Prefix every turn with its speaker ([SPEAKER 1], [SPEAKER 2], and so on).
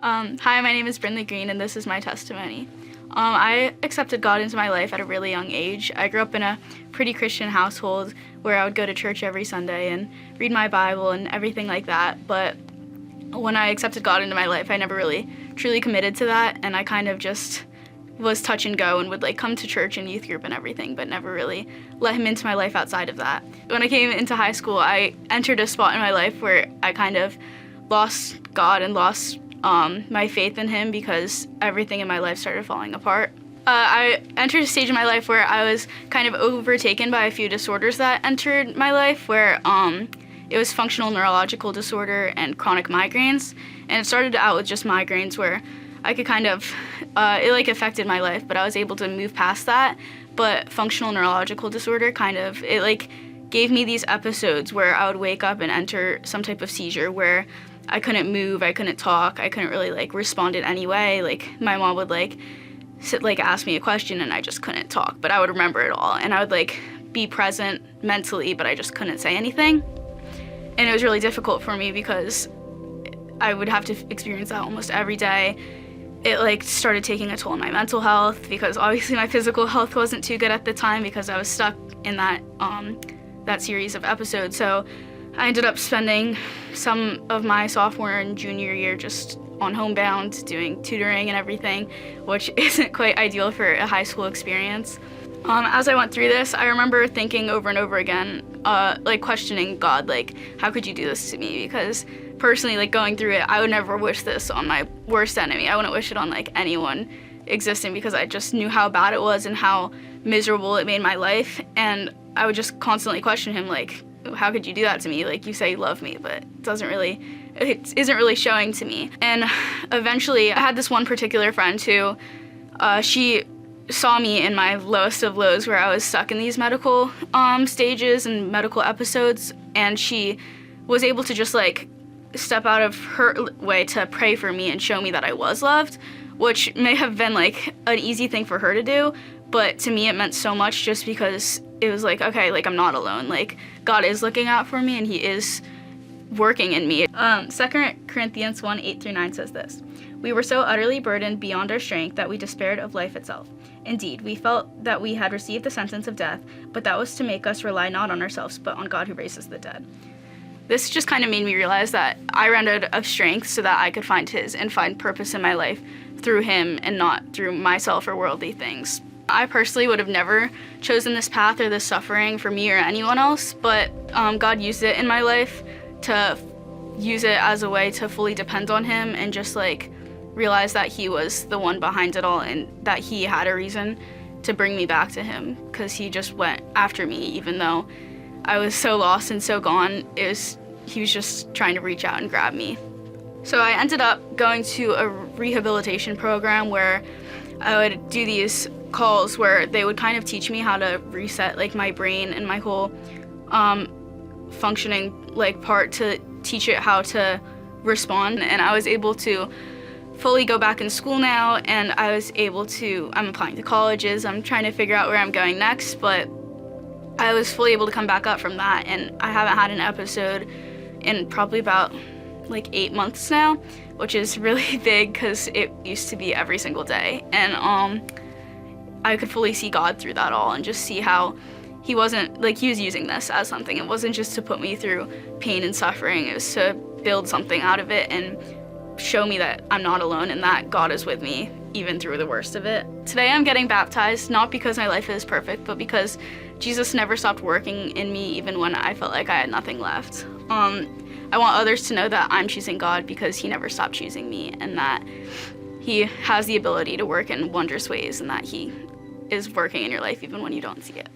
[SPEAKER 1] Hi, my name is Brynley Green, and this is my testimony. I accepted God into my life at a really young age. I grew up in a pretty Christian household where I would go to church every Sunday and read my Bible and everything like that. But when I accepted God into my life, I never really truly committed to that, and I kind of just was touch and go and would come to church and youth group and everything, but never really let him into my life outside of that. When I came into high school, I entered a spot in my life where I kind of lost God and lost my faith in him because everything in my life started falling apart. I entered a stage in my life where I was kind of overtaken by a few disorders that entered my life, where it was functional neurological disorder and chronic migraines. And it started out with just migraines where I could kind of, it affected my life, but I was able to move past that. But functional neurological disorder it gave me these episodes where I would wake up and enter some type of seizure where I couldn't move, I couldn't talk, I couldn't really respond in any way. My mom would ask me a question and I just couldn't talk, but I would remember it all, and I would be present mentally, but I just couldn't say anything. And it was really difficult for me because I would have to experience that almost every day. It started taking a toll on my mental health because obviously my physical health wasn't too good at the time because I was stuck in that series of episodes. So I ended up spending some of my sophomore and junior year just on homebound doing tutoring and everything, which isn't quite ideal for a high school experience. As I went through this, I remember thinking over and over again, questioning God, how could you do this to me? Because personally, going through it, I would never wish this on my worst enemy. I wouldn't wish it on anyone existing because I just knew how bad it was and how miserable it made my life. And I would just constantly question him, how could you do that to me? You say you love me, but it isn't really showing to me. And eventually I had this one particular friend who, she saw me in my lowest of lows where I was stuck in these medical stages and medical episodes, and she was able to just step out of her way to pray for me and show me that I was loved, which may have been an easy thing for her to do, but to me it meant so much just because it was okay, I'm not alone. God is looking out for me and he is working in me. 2 Corinthians 1:8-9 says this: "We were so utterly burdened beyond our strength that we despaired of life itself. Indeed, we felt that we had received the sentence of death, but that was to make us rely not on ourselves, but on God who raises the dead." This just kind of made me realize that I ran out of strength so that I could find his and find purpose in my life through him and not through myself or worldly things. I personally would have never chosen this path or this suffering for me or anyone else, but God used it in my life to use it as a way to fully depend on him and just realize that he was the one behind it all and that he had a reason to bring me back to him, because he just went after me even though I was so lost and so gone. He was just trying to reach out and grab me. So I ended up going to a rehabilitation program where I would do these calls where they would kind of teach me how to reset my brain and my whole functioning part to teach it how to respond. And I was able to fully go back in school now, and I'm applying to colleges, I'm trying to figure out where I'm going next, but I was fully able to come back up from that, and I haven't had an episode in probably about 8 months now, which is really big because it used to be every single day. And I could fully see God through that all and just see how he wasn't, he was using this as something. It wasn't just to put me through pain and suffering, it was to build something out of it and show me that I'm not alone and that God is with me even through the worst of it. Today I'm getting baptized, not because my life is perfect, but because Jesus never stopped working in me even when I felt like I had nothing left. I want others to know that I'm choosing God because he never stopped choosing me, and that he has the ability to work in wondrous ways, and that he is working in your life even when you don't see it.